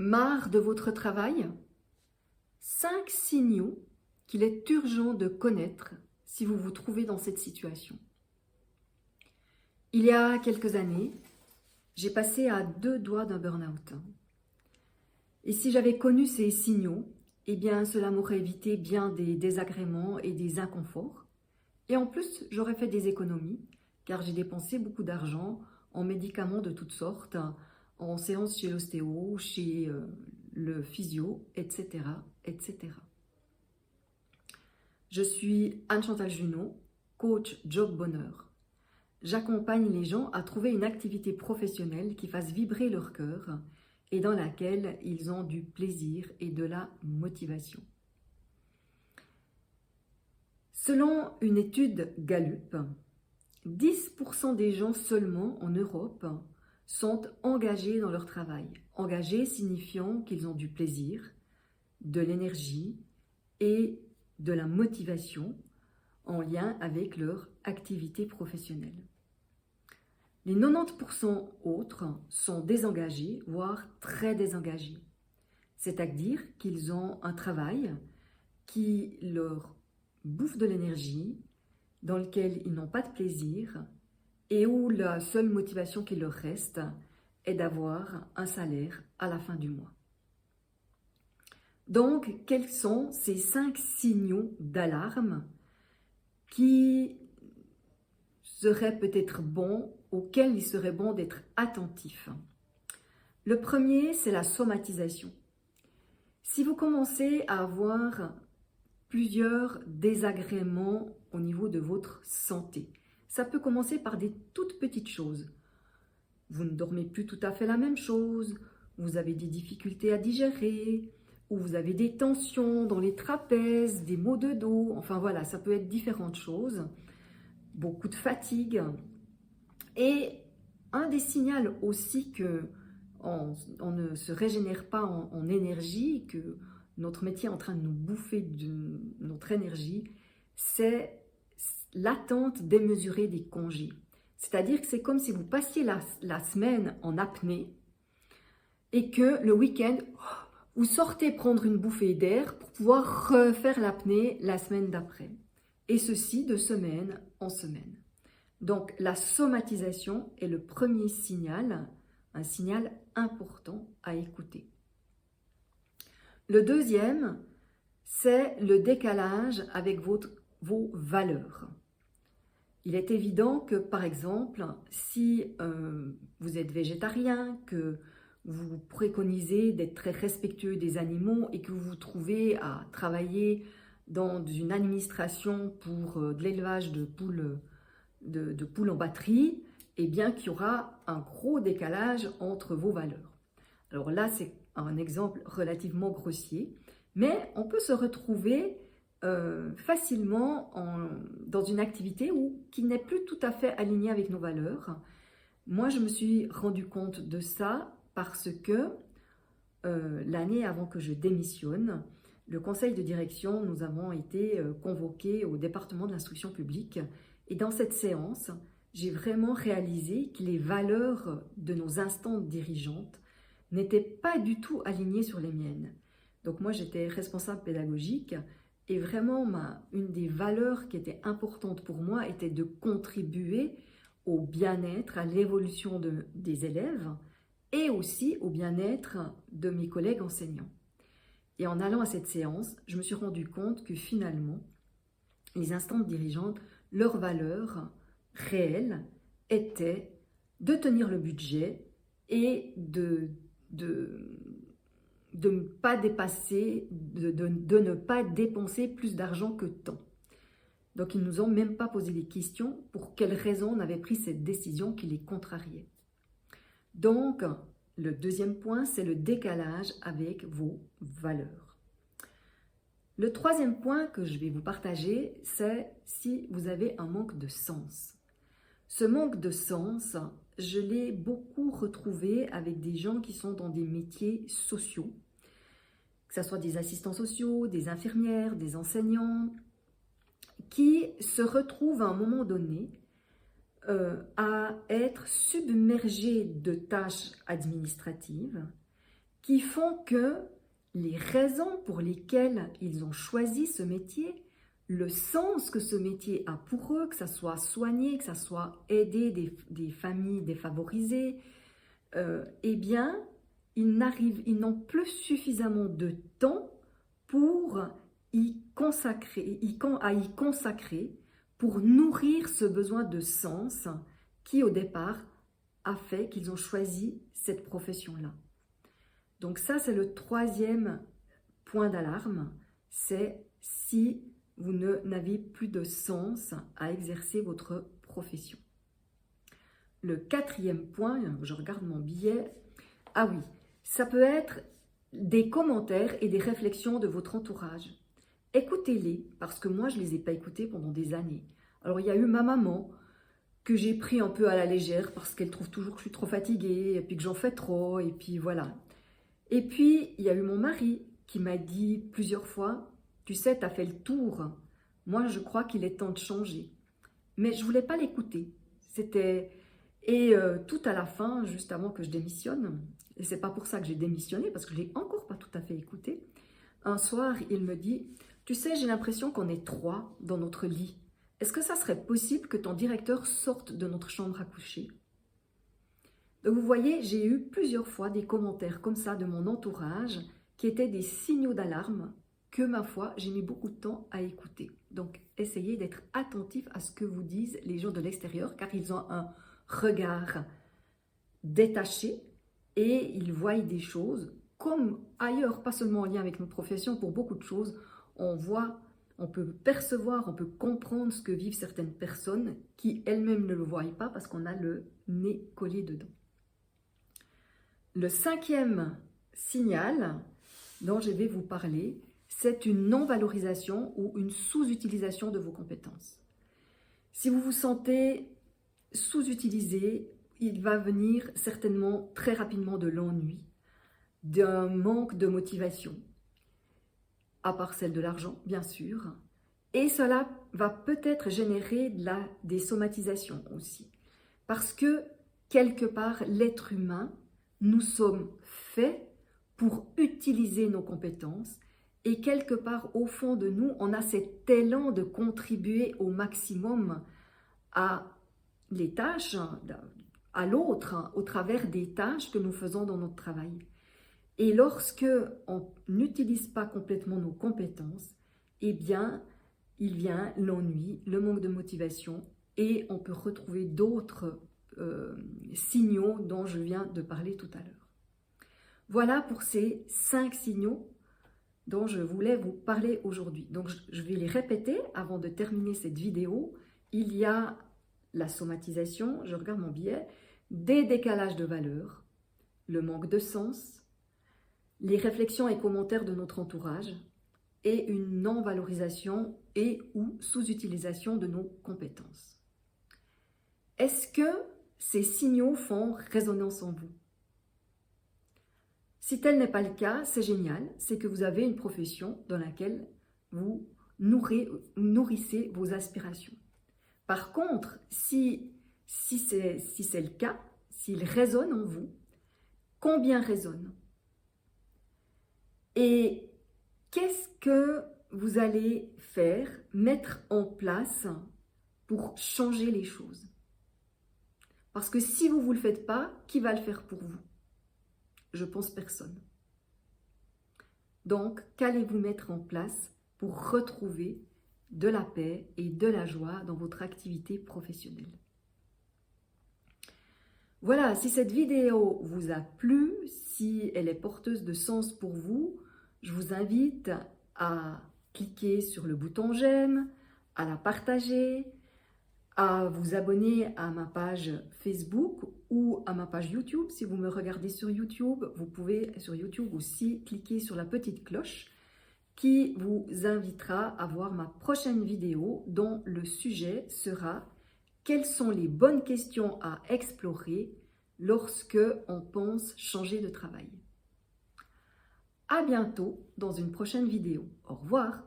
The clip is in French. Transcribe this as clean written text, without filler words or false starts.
Marre de votre travail? 5 signaux qu'il est urgent de connaître si vous vous trouvez dans cette situation. Il y a quelques années, j'ai passé à 2 doigts d'un burn-out. Et si j'avais connu ces signaux, eh bien cela m'aurait évité bien des désagréments et des inconforts. Et en plus, j'aurais fait des économies, car j'ai dépensé beaucoup d'argent en médicaments de toutes sortes, en séances chez l'ostéo, chez le physio, etc., etc. Je suis Anne-Chantal Junot, coach Job Bonheur. J'accompagne les gens à trouver une activité professionnelle qui fasse vibrer leur cœur et dans laquelle ils ont du plaisir et de la motivation. Selon une étude Gallup, 10% des gens seulement en Europe sont engagés dans leur travail. Engagés signifiant qu'ils ont du plaisir, de l'énergie et de la motivation en lien avec leur activité professionnelle. Les 90% autres sont désengagés, voire très désengagés. C'est-à-dire qu'ils ont un travail qui leur bouffe de l'énergie, dans lequel ils n'ont pas de plaisir et où la seule motivation qui leur reste est d'avoir un salaire à la fin du mois. Donc, quels sont ces 5 signaux d'alarme qui seraient peut-être bons, auxquels il serait bon d'être attentif? Le premier, c'est la somatisation. Si vous commencez à avoir plusieurs désagréments au niveau de votre santé, ça peut commencer par des toutes petites choses. Vous ne dormez plus tout à fait la même chose, vous avez des difficultés à digérer, ou vous avez des tensions dans les trapèzes, des maux de dos, enfin voilà, ça peut être différentes choses, beaucoup de fatigue. Et un des signaux aussi que on ne se régénère pas en énergie, que notre métier est en train de nous bouffer de notre énergie, c'est l'attente démesurée des congés. C'est-à-dire que c'est comme si vous passiez la semaine en apnée et que le week-end, vous sortez prendre une bouffée d'air pour pouvoir refaire l'apnée la semaine d'après. Et ceci de semaine en semaine. Donc la somatisation est le premier signal, un signal important à écouter. Le deuxième, c'est le décalage avec vos valeurs. Il est évident que, par exemple, si vous êtes végétarien, que vous préconisez d'être très respectueux des animaux et que vous vous trouvez à travailler dans une administration pour de l'élevage de poules en batterie, eh bien qu'il y aura un gros décalage entre vos valeurs. Alors là, c'est un exemple relativement grossier, mais on peut se retrouver facilement dans une activité qui n'est plus tout à fait alignée avec nos valeurs. Moi, je me suis rendu compte de ça parce que l'année avant que je démissionne, le conseil de direction, nous avons été convoqués au département de l'instruction publique. Et dans cette séance, j'ai vraiment réalisé que les valeurs de nos instances dirigeantes n'étaient pas du tout alignées sur les miennes. Donc moi, j'étais responsable pédagogique et vraiment, une des valeurs qui était importante pour moi était de contribuer au bien-être, à l'évolution des élèves et aussi au bien-être de mes collègues enseignants. Et en allant à cette séance, je me suis rendu compte que finalement, les instances dirigeantes, leurs valeurs réelles étaient de tenir le budget et de ne pas dépasser, de ne pas dépenser plus d'argent que temps. Donc, ils ne nous ont même pas posé les questions pour quelles raisons on avait pris cette décision qui les contrariait. Donc, le deuxième point, c'est le décalage avec vos valeurs. Le troisième point que je vais vous partager, c'est si vous avez un manque de sens. Ce manque de sens, je l'ai beaucoup retrouvé avec des gens qui sont dans des métiers sociaux, que ce soit des assistants sociaux, des infirmières, des enseignants, qui se retrouvent à un moment donné à être submergés de tâches administratives qui font que les raisons pour lesquelles ils ont choisi ce métier, le sens que ce métier a pour eux, que ça soit soigner, que ça soit aider des familles défavorisées, eh bien, ils n'ont plus suffisamment de temps pour à y consacrer, pour nourrir ce besoin de sens qui, au départ, a fait qu'ils ont choisi cette profession-là. Donc ça, c'est le troisième point d'alarme, c'est si vous n'avez plus de sens à exercer votre profession. Le quatrième point, je regarde mon billet, ah oui, ça peut être des commentaires et des réflexions de votre entourage. Écoutez-les, parce que moi, je ne les ai pas écoutés pendant des années. Alors, il y a eu ma maman, que j'ai pris un peu à la légère, parce qu'elle trouve toujours que je suis trop fatiguée, et puis que j'en fais trop, et puis voilà. Et puis, il y a eu mon mari, qui m'a dit plusieurs fois, « Tu sais, tu as fait le tour. Moi, je crois qu'il est temps de changer. » Mais je ne voulais pas l'écouter. Et tout à la fin, juste avant que je démissionne, et c'est pas pour ça que j'ai démissionné, parce que je l'ai encore pas tout à fait écouté, un soir, il me dit « Tu sais, j'ai l'impression qu'on est 3 dans notre lit. Est-ce que ça serait possible que ton directeur sorte de notre chambre à coucher ?» Donc vous voyez, j'ai eu plusieurs fois des commentaires comme ça de mon entourage qui étaient des signaux d'alarme que, ma foi, j'ai mis beaucoup de temps à écouter. Donc essayez d'être attentif à ce que vous disent les gens de l'extérieur, car ils ont un regard détaché et ils voient des choses comme ailleurs, pas seulement en lien avec notre profession, pour beaucoup de choses, on peut percevoir, on peut comprendre ce que vivent certaines personnes qui elles-mêmes ne le voient pas parce qu'on a le nez collé dedans. Le cinquième signal dont je vais vous parler, c'est une non-valorisation ou une sous-utilisation de vos compétences. Si vous vous sentez sous-utilisé, il va venir certainement très rapidement de l'ennui, d'un manque de motivation, à part celle de l'argent, bien sûr. Et cela va peut-être générer des somatisations aussi. Parce que, quelque part, l'être humain, nous sommes faits pour utiliser nos compétences et quelque part, au fond de nous, on a cet élan de contribuer au maximum à les tâches, à l'autre, au travers des tâches que nous faisons dans notre travail. Et lorsque on n'utilise pas complètement nos compétences, eh bien, il vient l'ennui, le manque de motivation et on peut retrouver d'autres signaux dont je viens de parler tout à l'heure. Voilà pour ces 5 signaux dont je voulais vous parler aujourd'hui. Donc, je vais les répéter avant de terminer cette vidéo. Il y a la somatisation, je regarde mon billet, des décalages de valeur, le manque de sens, les réflexions et commentaires de notre entourage et une non-valorisation et ou sous-utilisation de nos compétences. Est-ce que ces signaux font résonance en vous? Si tel n'est pas le cas, c'est génial, c'est que vous avez une profession dans laquelle vous nourrissez vos aspirations. Par contre, si c'est le cas, s'il résonne en vous, combien résonne? Et qu'est-ce que vous allez faire, mettre en place pour changer les choses? Parce que si vous ne le faites pas, qui va le faire pour vous? Je pense personne. Donc, qu'allez-vous mettre en place pour retrouver de la paix et de la joie dans votre activité professionnelle? Voilà, si cette vidéo vous a plu, si elle est porteuse de sens pour vous, je vous invite à cliquer sur le bouton j'aime, à la partager, à vous abonner à ma page Facebook ou à ma page YouTube. Si vous me regardez sur YouTube, vous pouvez sur YouTube aussi cliquer sur la petite cloche qui vous invitera à voir ma prochaine vidéo dont le sujet sera « Quelles sont les bonnes questions à explorer lorsque on pense changer de travail ?» À bientôt dans une prochaine vidéo. Au revoir.